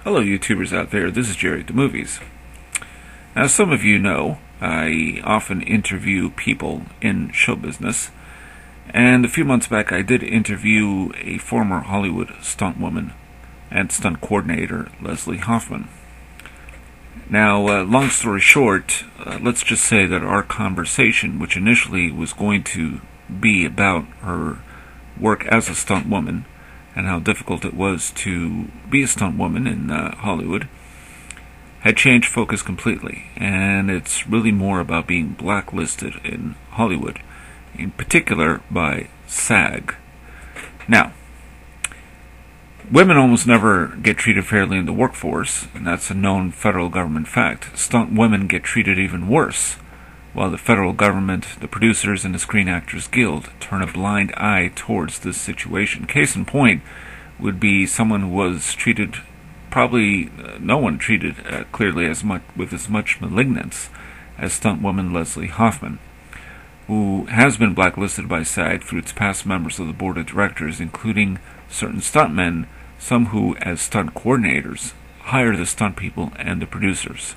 Hello YouTubers out there, this is Jerry at the Movies. As some of you know, I often interview people in show business, and a few months back I did interview a former Hollywood-stuntwoman and stunt coordinator, Leslie Hoffman. Now, long story short, let's just say that our conversation, which initially was going to be about her work as a stuntwoman, and how difficult it was to be a stunt woman in Hollywood, had changed focus completely, and it's really more about being blacklisted in Hollywood, in particular by SAG. Now, women almost never get treated fairly in the workforce, and that's a known federal government fact. Stunt women get treated even worse, while the federal government, the producers, and the Screen Actors Guild turn a blind eye towards this situation. Case in point would be someone who was treated, probably no one treated clearly with as much malignance as stunt woman Leslie Hoffman, who has been blacklisted by SAG through its past members of the board of directors, including certain stuntmen, some who, as stunt coordinators, hire the stunt people and the producers.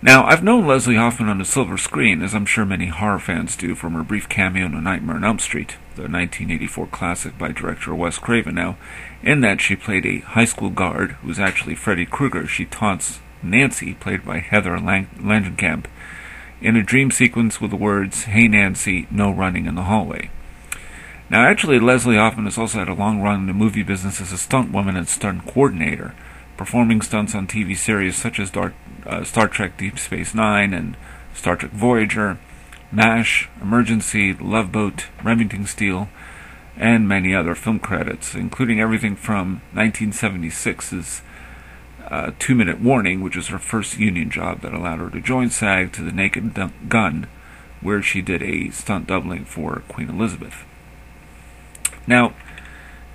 Now, I've known Leslie Hoffman on the silver screen, as I'm sure many horror fans do, from her brief cameo in Nightmare-on-Elm-Street, the 1984 classic by director Wes Craven. Now, in that she played a high school guard who was actually Freddy Krueger. She taunts Nancy, played by Heather Langenkamp, in a dream sequence with the words, "Hey Nancy, no running in the hallway." Now, actually, Leslie Hoffman has also had a long run in the movie business as a stunt woman and stunt coordinator, performing stunts on TV series such as Star Trek Deep Space Nine and Star Trek Voyager, MASH, Emergency, Love Boat, Remington Steele, and many other film credits, including everything from 1976's 2-Minute Warning, which was her first union job that allowed her to join SAG, to The Naked Gun, where she did a stunt doubling for Queen Elizabeth. Now,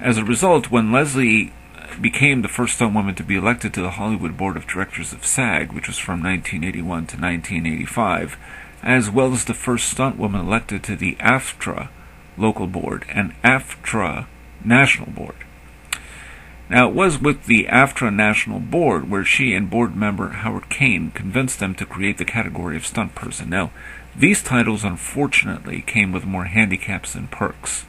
as a result, when Leslie became the first stunt woman to be elected to the Hollywood Board of Directors of SAG, which was from 1981 to 1985, as well as the first stunt woman elected to the AFTRA local board and AFTRA national board. Now, it was with the AFTRA national board where she and board member Howard Kane convinced them to create the category of stunt person. Now, these titles unfortunately came with more handicaps than perks.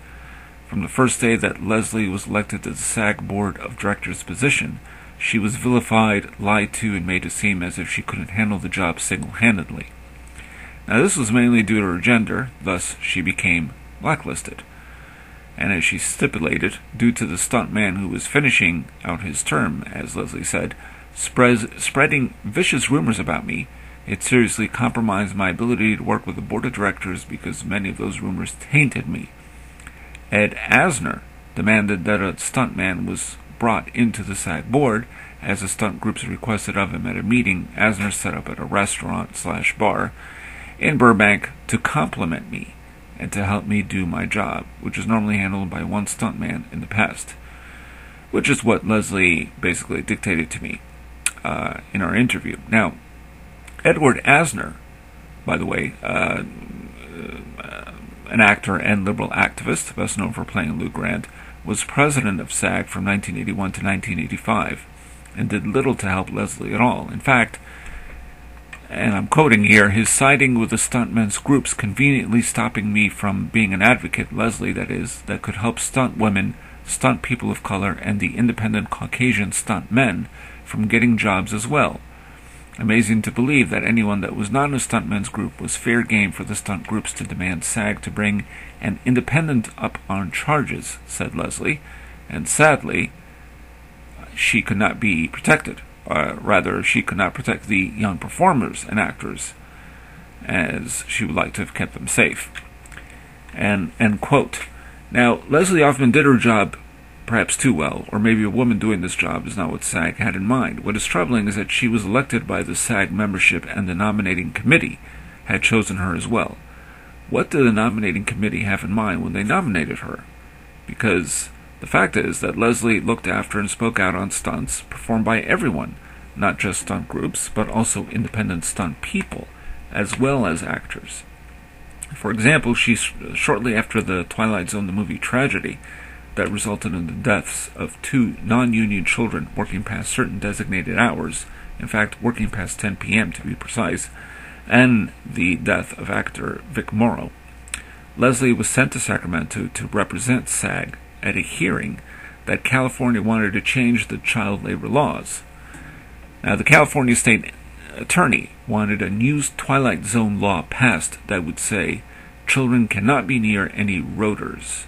From the first day that Leslie was elected to the SAG Board of Directors position, she was vilified, lied to, and made to seem as if she couldn't handle the job single-handedly. Now, this was mainly due to her gender, thus she became blacklisted. And as she stipulated, due to the stuntman who was finishing out his term, as Leslie said, spreading vicious rumors about me, it seriously compromised my ability to work with the board of directors because many of those rumors tainted me. Edward-Asner demanded that a stuntman was brought into the SAG board, as the stunt groups requested of him at a meeting Asner set up at a restaurant/bar in Burbank to compliment me and to help me do my job, which is normally handled by one stuntman in the past, which is what Leslie basically dictated to me in our interview. Now, Edward-Asner, by the way, an actor and liberal activist, best known for playing Lou Grant, was president of SAG from 1981 to 1985, and did little to help Leslie at all. In fact, and I'm quoting here, his siding with the stuntmen's groups conveniently stopping me from being an advocate, Leslie that is, that could help stunt women, stunt people of color, and the independent Caucasian stunt men from getting jobs as well. Amazing to believe that anyone that was not in a stuntmen's group was fair game for the stunt groups to demand SAG to bring an independent up on charges, said Leslie, and sadly, she could not be protected. Rather, she could not protect the young performers and actors, as she would like to have kept them safe. And end quote. Now, Leslie Hoffman did her job perhaps too well, or maybe a woman doing this job is not what SAG had in mind. What is troubling is that she was elected by the SAG membership, and the nominating committee had chosen her as well. What did the nominating committee have in mind when they nominated her? Because the fact is that Leslie looked after and spoke out on stunts performed by everyone, not just stunt groups, but also independent stunt people, as well as actors. For example, she shortly after the Twilight Zone the movie tragedy, that resulted in the deaths of 2 non-union children working past certain designated hours, in fact working past 10 p.m. to be precise, and the death of actor Vic Morrow. Leslie was sent to Sacramento to represent SAG at a hearing that California wanted to change the child labor laws. Now, the California state attorney wanted a new Twilight Zone law passed that would say children cannot be near any rotors.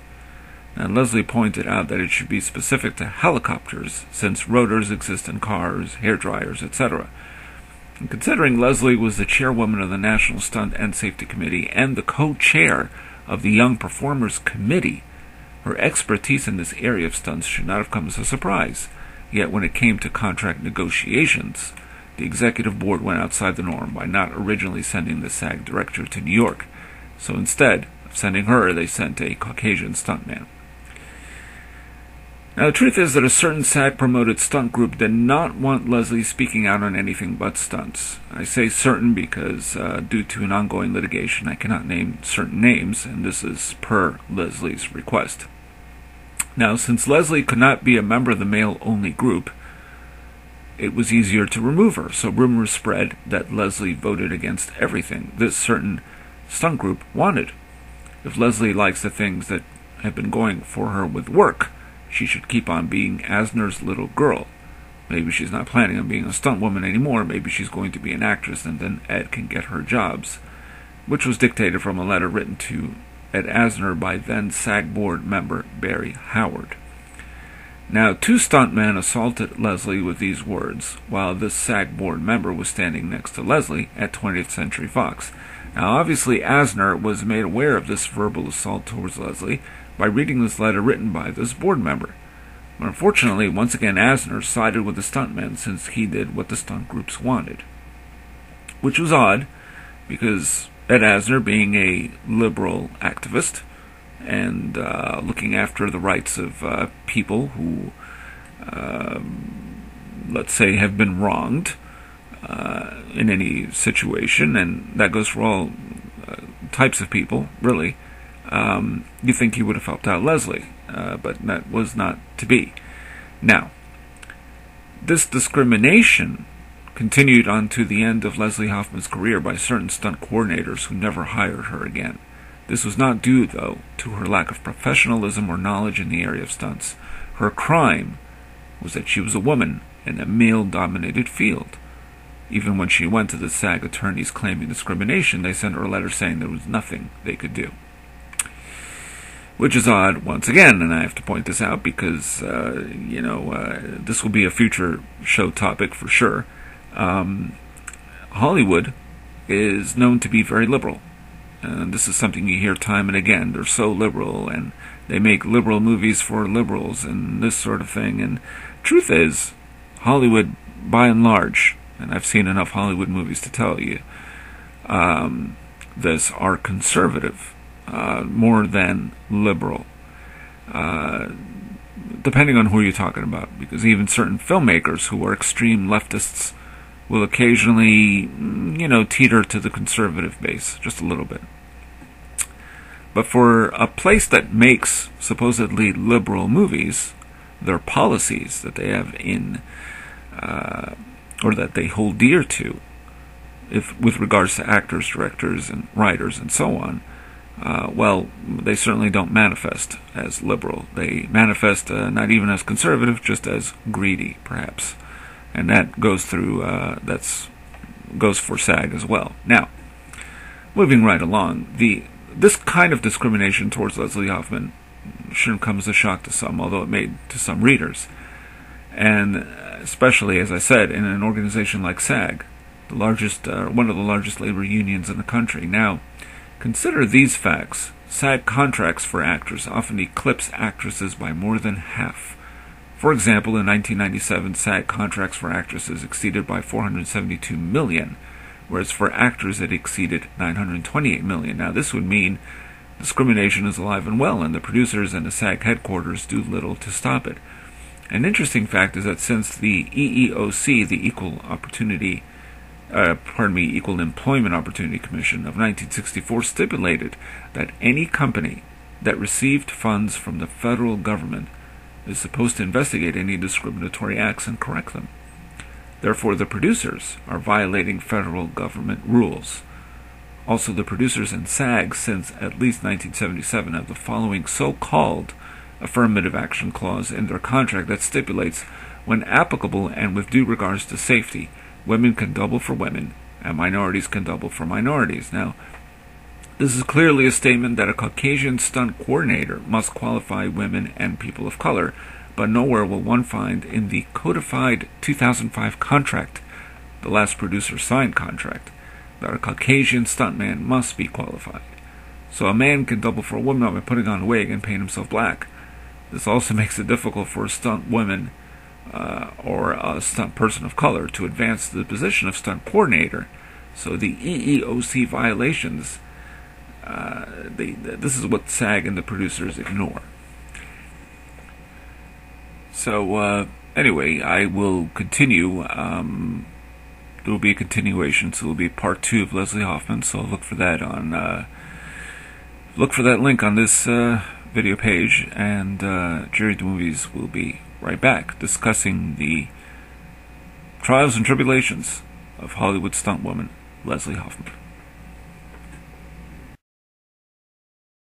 Now, Leslie pointed out that it should be specific to helicopters, since rotors exist in cars, hair dryers, etc. And considering Leslie was the chairwoman of the National Stunt and Safety Committee and the co-chair of the Young Performers Committee, her expertise in this area of stunts should not have come as a surprise. Yet when it came to contract negotiations, the executive board went outside the norm by not originally sending the SAG director to New York. So instead of sending her, they sent a Caucasian stuntman. Now, the truth is that a certain SAG-promoted stunt group did not want Leslie speaking out on anything but stunts. I say certain because, due to an ongoing litigation, I cannot name certain names, and this is per Leslie's request. Now, since Leslie could not be a member of the male-only group, it was easier to remove her, so rumors spread that Leslie voted against everything this certain stunt group wanted. If Leslie likes the things that have been going for her with work, she should keep on being Asner's little girl. Maybe she's not planning on being a stunt woman anymore. Maybe she's going to be an actress, and then Ed can get her jobs, which was dictated from a letter written to Edward-Asner by then SAG board member Barry Howard. Now, 2 stuntmen assaulted Leslie with these words, while this SAG board member was standing next to Leslie at 20th Century Fox. Now, obviously, Asner was made aware of this verbal assault towards Leslie by reading this letter written by this board member. But unfortunately, once again, Asner sided with the stuntmen since he did what the stunt groups wanted. Which was odd, because Edward-Asner, being a liberal activist and looking after the rights of people who, let's say, have been wronged in any situation, and that goes for all types of people, really, you think he would have helped out Leslie, but that was not to be. Now, this discrimination continued on to the end of Leslie Hoffman's career by certain stunt coordinators who never hired her again. This was not due, though, to her lack of professionalism or knowledge in the area of stunts. Her crime was that she was a woman in a male-dominated field. Even when she went to the SAG attorneys claiming discrimination, they sent her a letter saying there was nothing they could do. Which is odd, once again, and I have to point this out because, this will be a future show topic for sure. Hollywood is known to be very liberal. And this is something you hear time and again. They're so liberal, and they make liberal movies for liberals and this sort of thing. And truth is, Hollywood, by and large, and I've seen enough Hollywood movies to tell you, this, are conservative. More than liberal, depending on who you're talking about, because even certain filmmakers who are extreme leftists will occasionally, teeter to the conservative base, just a little bit. But for a place that makes supposedly liberal movies, their policies that they have in, or that they hold dear to, with regards to actors, directors, and writers, and so on, they certainly don't manifest as liberal. They manifest not even as conservative, just as greedy, perhaps. And that goes through, goes for SAG as well. Now, moving right along, this kind of discrimination towards Leslie Hoffman shouldn't come as a shock to some, although it may to some readers. And especially, as I said, in an organization like SAG, the largest, one of the largest labor unions in the country. Now, consider these facts. SAG contracts for actors often eclipse actresses by more than half. For example, in 1997, SAG contracts for actresses exceeded by $472 million, whereas for actors it exceeded $928 million. Now, this would mean discrimination is alive and well, and the producers and the SAG headquarters do little to stop it. An interesting fact is that since the EEOC, the Equal Employment Opportunity Commission of 1964, stipulated that any company that received funds from the federal government is supposed to investigate any discriminatory acts and correct them. Therefore, the producers are violating federal government rules. Also, the producers and SAG since at least 1977 have the following so-called affirmative action clause in their contract that stipulates, when applicable and with due regards to safety, women can double for women and minorities can double for minorities. Now, this is clearly a statement that a Caucasian stunt coordinator must qualify women and people of color, but nowhere will one find in the codified 2005 contract, the last producer signed contract, that a Caucasian stuntman must be qualified. So a man can double for a woman by putting on a wig and paint himself black. This also makes it difficult for a stunt woman or a stunt person of color to advance to the position of stunt coordinator. So the EEOC violations, this is what SAG and the producers ignore. So anyway, I will continue. There will be a continuation, so it will be part 2 of Leslie Hoffman. So look for that on look for that link on this video page, and Jerry the Movies will be right back discussing the trials and tribulations of Hollywood stuntwoman Leslie Hoffman.